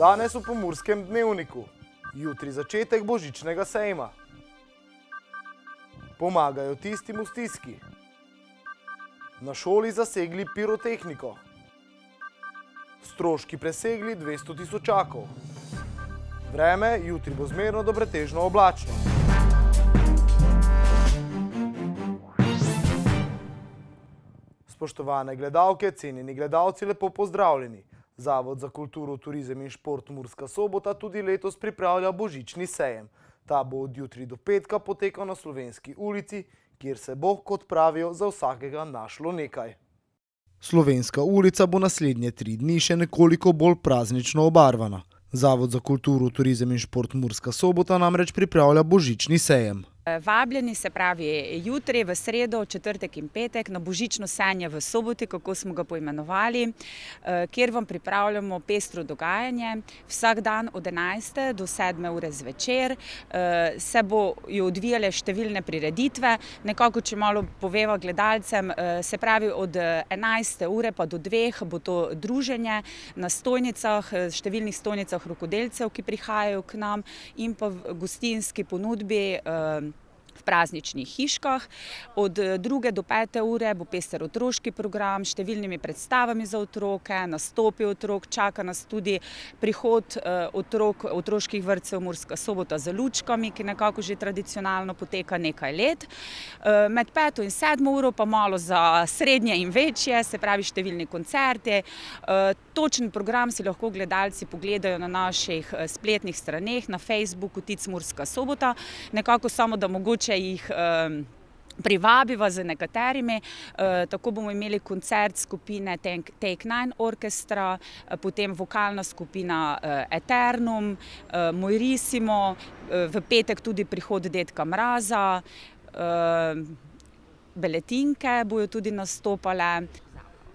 Danes v Pomurskem dnevniku. Jutri začetek božičnega sejma. Pomagajo tistim v stiski. Na šoli zasegli pirotehniko. Stroški presegli 200 tisočakov. Vreme jutri bo zmerno do pretežno oblačno. Spoštovane gledalke, cenjeni gledalci, lepo pozdravljeni. Zavod za kulturo, turizem in šport Murska Sobota tudi letos pripravlja božični sejem. Ta bo od jutri do petka potekal na Slovenski ulici, kjer se bo, kot pravijo, za vsakega našlo nekaj. Slovenska ulica bo naslednje 3 dni še nekoliko bolj praznično obarvana. Zavod za kulturo, turizem in šport Murska Sobota namreč pripravlja božični sejem. Vabljeni, se pravi jutri, v sredo, četrtek in petek na božično sejanje v Soboti, kako smo ga poimenovali, kjer vam pripravljamo pestro dogajanje. Vsak dan od 11. do 7. ure zvečer se bojo odvijale številne prireditve. Nekako, če malo poveva gledalcem, se pravi od 11. ure pa do 2. bo to druženje na stojnicah, številnih stojnicah rokodelcev, ki prihajajo k nam, in pa v gostinski ponudbi v prazničnih hiškah. Od 2. do 5. ure bo pester otroški program s številnimi predstavami za otroke, nastopi otrok, čaka nas tudi prihod otroških vrtcev Murska Sobota z lučkami, ki nekako že tradicionalno poteka nekaj let. Med 5. in 7. uro pa malo za srednje in večje, se pravi številni koncerti. Točen program si lahko gledalci pogledajo na naših spletnih straneh, na Facebooku Tic Murska Sobota. Nekako samo, da mogoče jih privabiva z nekaterimi. Tako bomo imeli koncert skupine Take 9 Orkestra, potem vokalna skupina Eternum, Mojrisimo, v petek tudi prihod Dedka Mraza, Beletinke bojo tudi nastopale.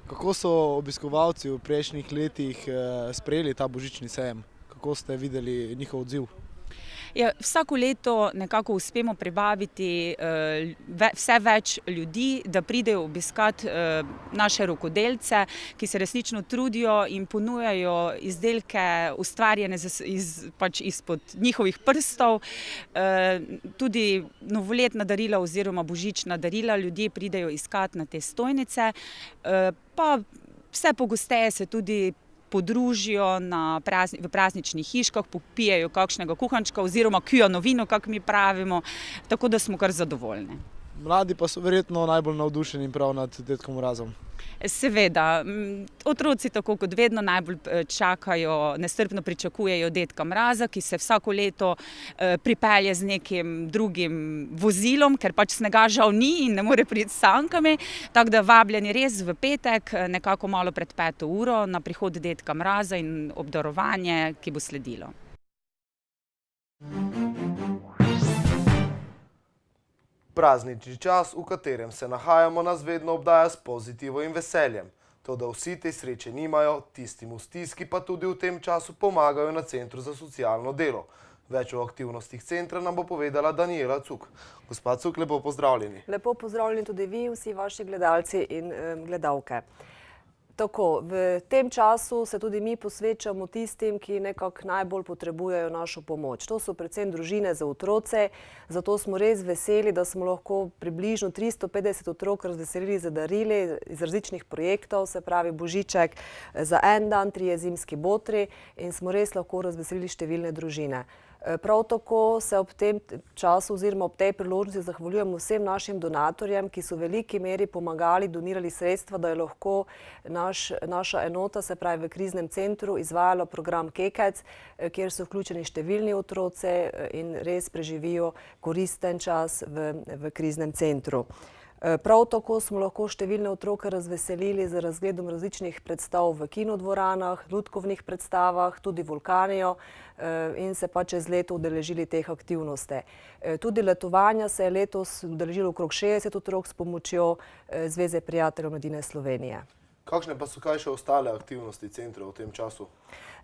Kako so obiskovalci v prejšnjih letih sprejeli ta božični sejem? Kako ste videli njihov odziv? Ja, vsako leto nekako uspemo privabiti vse več ljudi, da pridejo obiskat naše rokodelce, ki se resnično trudijo in ponujajo izdelke ustvarjene izpod njihovih prstov. Tudi novoletna darila oziroma božična darila ljudje pridejo iskat na te stojnice, pa vse pogosteje se tudi podružijo v prazničnih hiškah, popijejo kakšnega kuhančka oziroma kujo novino, kako mi pravimo, tako da smo kar zadovoljni. Mladi pa so verjetno najbolj navdušeni prav nad Dedkom Mrazom. Seveda, otroci tako kot vedno najbolj čakajo, nestrpno pričakujejo Dedka Mraza, ki se vsako leto pripelje z nekim drugim vozilom, ker pač snega žal ni in ne more priti s sankami. Tako da vabljeni res v petek, nekako malo pred 5. uro, na prihod Dedka Mraza in obdarovanje, ki bo sledilo. Praznični čas, v katerem se nahajamo, nas vedno obdaja s pozitivo in veseljem. Toda vsi te sreče nimajo, tistim v stiski pa tudi v tem času pomagajo na Centru za socialno delo. Več o aktivnostih centra nam bo povedala Daniela Cuk. Gospa Cuk, lepo pozdravljeni. Lepo pozdravljeni tudi vi, vsi vaši gledalci in gledalke. Tako, v tem času se tudi mi posvečamo tistim, ki nekako najbolj potrebujejo našo pomoč. To so predvsem družine za otroce, zato smo res veseli, da smo lahko približno 350 otrok razveselili za darili iz različnih projektov, se pravi božiček za en dan, 3 zimski botri, in smo res lahko razveselili številne družine. Prav tako se ob tem času oziroma ob tej priložnosti zahvaljujemo vsem našim donatorjem, ki so v veliki meri pomagali, donirali sredstva, da je lahko naša enota, se pravi v kriznem centru, izvajala program Kekec, kjer so vključeni številni otroci in res preživijo koristen čas v kriznem centru. Prav tako smo lahko številne otroke razveselili z razgledom različnih predstav v kinodvoranah, lutkovnih predstavah, tudi Vulkanijo, in se pa čez leto udeležili teh aktivnosti. Tudi letovanja se je letos udeležilo okrog 60 otrok s pomočjo Zveze prijateljev mladine Slovenije. Kakšne pa so kaj še ostale aktivnosti centra v tem času?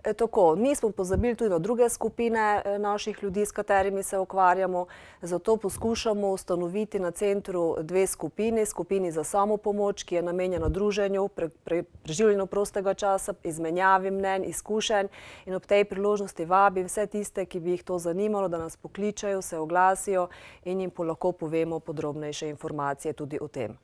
Tako, nismo pozabili tudi na druge skupine naših ljudi, s katerimi se ukvarjamo, zato poskušamo ustanoviti na centru dve skupini za samopomoč, ki je namenjena druženju, preživljanju prostega časa, izmenjavi mnenj, izkušenj in ob tej priložnosti vabim vse tiste, ki bi jih to zanimalo, da nas pokličejo, se oglasijo in jim lahko povemo podrobnejše informacije tudi o tem.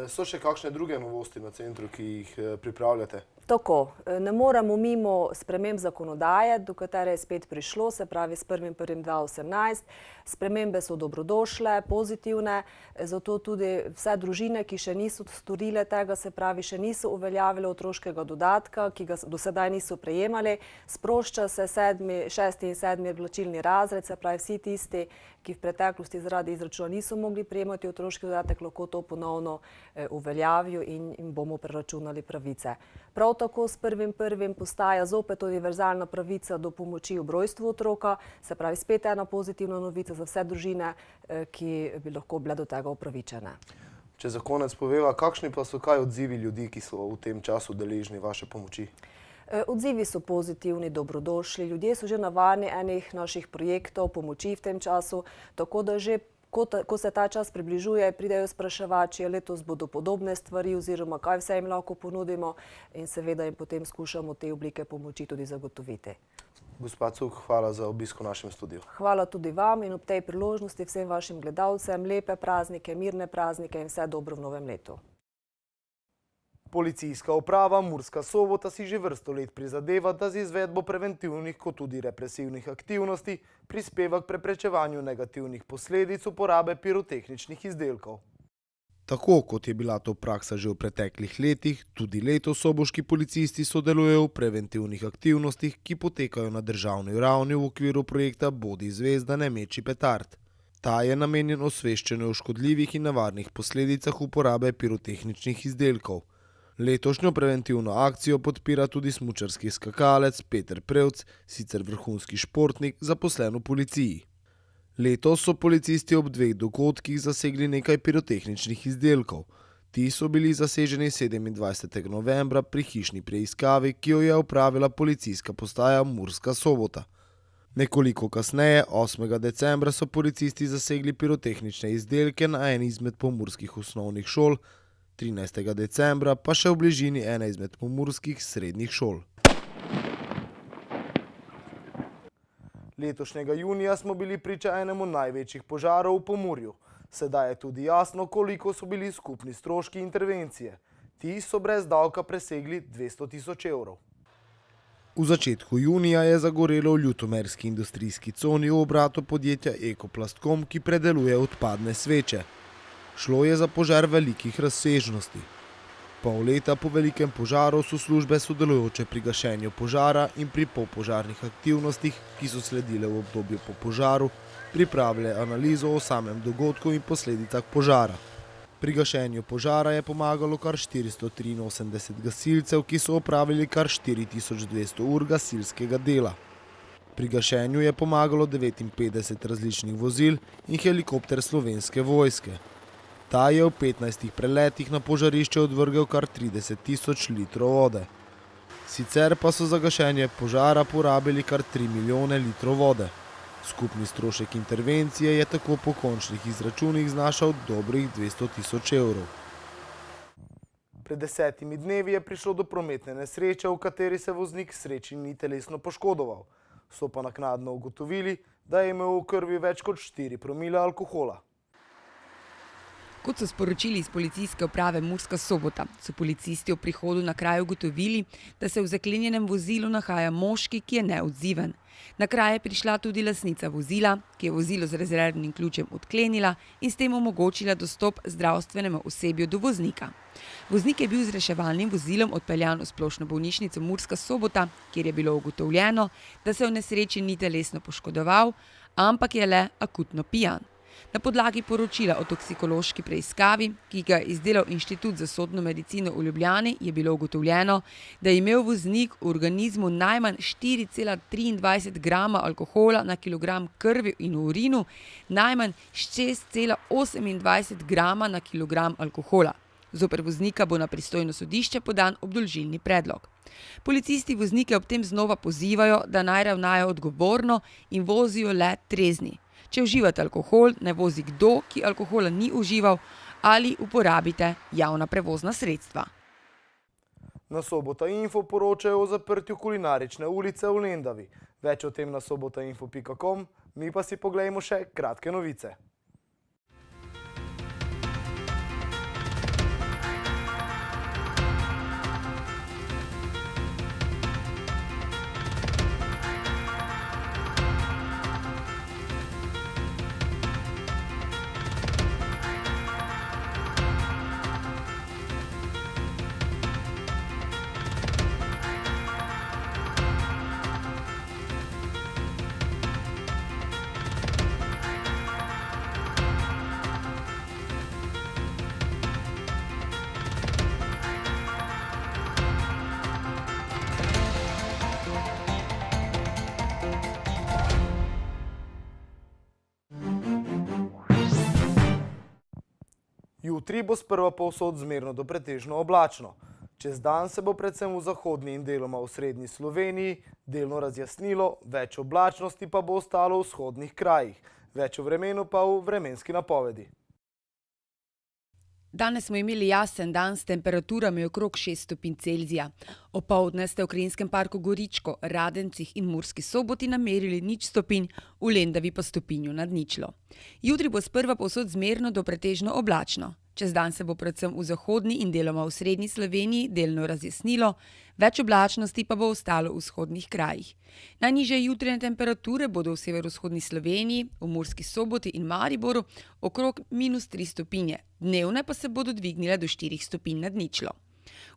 So še kakšne druge novosti na centru, ki jih pripravljate? Tako, ne moremo mimo sprememb zakonodaje, do katere je spet prišlo, se pravi s 1.1.2018. Spremembe so dobrodošle, pozitivne, zato tudi vse družine, ki še niso storile tega, se pravi še niso uveljavile otroškega dodatka, ki ga do sedaj niso prejemali, sprošča se 6. in 7. plačilni razred, se pravi vsi tisti, ki v preteklosti zaradi izračuna niso mogli prejemati otroški dodatek, lahko to ponovno uveljavijo in jim bomo preračunali pravice. Prav tako s 1.1. postaja zopet univerzalna pravica do pomoči ob rojstvu otroka, se pravi spet ena pozitivna novica za vse družine, ki bi lahko bile do tega upravičene. Če za konec poveva, kakšni pa so kaj odzivi ljudi, ki so v tem času deležni vaše pomoči? Odzivi so pozitivni, dobrodošli, ljudje so že navadni enih naših projektov, pomoči v tem času, tako da že ko se ta čas približuje, pridejo spraševati, če letos bodo podobne stvari oziroma kaj vse jim lahko ponudimo in seveda jim potem skušamo te oblike pomoči tudi zagotoviti. Gospa Cuk, hvala za obisk v našem studiu. Hvala tudi vam in ob tej priložnosti vsem vašim gledalcem lepe praznike, mirne praznike in vse dobro v novem letu. Policijska uprava Murska Sobota si že vrsto let prizadeva, da z izvedbo preventivnih kot tudi represivnih aktivnosti prispeva k preprečevanju negativnih posledic uporabe pirotehničnih izdelkov. Tako kot je bila to praksa že v preteklih letih, tudi letos soboški policisti sodelujejo v preventivnih aktivnostih, ki potekajo na državni ravni v okviru projekta Bodi zvezda, ne meči petard. Ta je namenjen osveščanju o škodljivih in nevarnih posledicah uporabe pirotehničnih izdelkov. Letošnjo preventivno akcijo podpira tudi smučarski skakalec Peter Prevc, sicer vrhunski športnik, zaposlen v policiji. Letos so policisti ob dveh dogodkih zasegli nekaj pirotehničnih izdelkov. Ti so bili zaseženi 27. novembra pri hišni preiskavi, ki jo je opravila policijska postaja Murska Sobota. Nekoliko kasneje, 8. decembra, so policisti zasegli pirotehnične izdelke na eni izmed pomurskih osnovnih šol, 13. decembra pa še v bližini ene izmed pomurskih srednjih šol. Letošnjega junija smo bili priča enemu največjih požarov v Pomurju. Sedaj je tudi jasno, koliko so bili skupni stroški intervencije. Ti so brez davka presegli 200 000 evrov. V začetku junija je zagorelo v ljutomerski industrijski coni v obratu podjetja Ekoplastkom, ki predeluje odpadne sveče. Šlo je za požar velikih razsežnosti. Pol leta po velikem požaru so službe sodelujoče pri gašenju požara in pri popožarnih aktivnostih, ki so sledile v obdobju po požaru, pripravile analizo o samem dogodku in posledicah požara. Pri gašenju požara je pomagalo kar 483 gasilcev, ki so opravili kar 4200 ur gasilskega dela. Pri gašenju je pomagalo 59 različnih vozil in helikopter Slovenske vojske. Ta je v 15 preletih na požarišče odvrgel kar 30 000 litrov vode. Sicer pa so za gašenje požara porabili kar 3 milijone litrov vode. Skupni strošek intervencije je tako po končnih izračunih znašal dobrih 200 000 evrov. Pred 10 dnevi je prišlo do prometne nesreče, v kateri se voznik sreči ni telesno poškodoval. So pa naknadno ugotovili, da je imel v krvi več kot 4 promile alkohola. Kot so sporočili iz policijske uprave Murska Sobota, so policisti ob prihodu na kraj ugotovili, da se v zaklenjenem vozilu nahaja moški, ki je neodziven. Na kraj je prišla tudi lastnica vozila, ki je vozilo z rezervnim ključem odklenila in s tem omogočila dostop zdravstvenemu osebju do voznika. Voznik je bil z reševalnim vozilom odpeljan v splošno bolnišnico Murska Sobota, kjer je bilo ugotovljeno, da se v nesreči ni telesno poškodoval, ampak je le akutno pijan. Na podlagi poročila o toksikološki preiskavi, ki ga je izdelal Inštitut za sodno medicino v Ljubljani, je bilo ugotovljeno, da je imel voznik v organizmu najmanj 4,23 grama alkohola na kilogram krvi in v urinu, najmanj 6,28 grama na kilogram alkohola. Zoper voznika bo na pristojno sodišče podan obdolžilni predlog. Policisti voznike ob tem znova pozivajo, da naj ravnajo odgovorno in vozijo le trezni. Če uživate alkohol, ne vozi kdo, ki alkohola ni užival, ali uporabite javna prevozna sredstva. Na Sobota Info poročajo o zaprtju kulinarične ulice v Lendavi. Več o tem na sobotainfo.com, mi pa si poglejmo še kratke novice. Jutri bo sprva povsod zmerno do pretežno oblačno. Čez dan se bo predvsem v zahodni in deloma v srednji Sloveniji delno razjasnilo, več oblačnosti pa bo ostalo v vzhodnih krajih, več o vremenu pa v vremenski napovedi. Danes smo imeli jasen dan s temperaturami okrog 6 stopinj Celzija. Opoldne ste v Krinskem parku Goričko, Radencih in Murski Soboti namerili 0 stopinj, v Lendavi pa stopinjo nad ničlo. Jutri bo sprva povsod zmerno do pretežno oblačno. Čez dan se bo predvsem v zahodni in deloma v srednji Sloveniji delno razjasnilo, več oblačnosti pa bo ostalo v vzhodnih krajih. Najnižje jutranje temperature bodo v severovzhodni Sloveniji, v Murski Soboti in Mariboru okrog -3 stopinje, dnevne pa se bodo dvignile do 4 stopinj nad ničlo.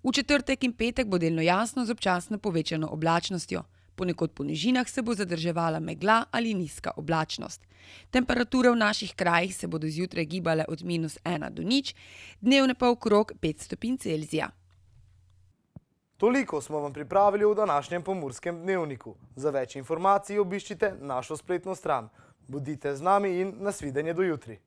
V četrtek in petek bo delno jasno z občasno povečano oblačnostjo. Ponekod po nižinah se bo zadrževala megla ali nizka oblačnost. Temperature v naših krajih se bodo zjutraj gibale od -1 do 0, dnevne pa okrog 5 stopinj Celzija. Toliko smo vam pripravili v današnjem Pomurskem dnevniku. Za več informacij obiščite našo spletno stran. Bodite z nami in nasvidenje do jutri.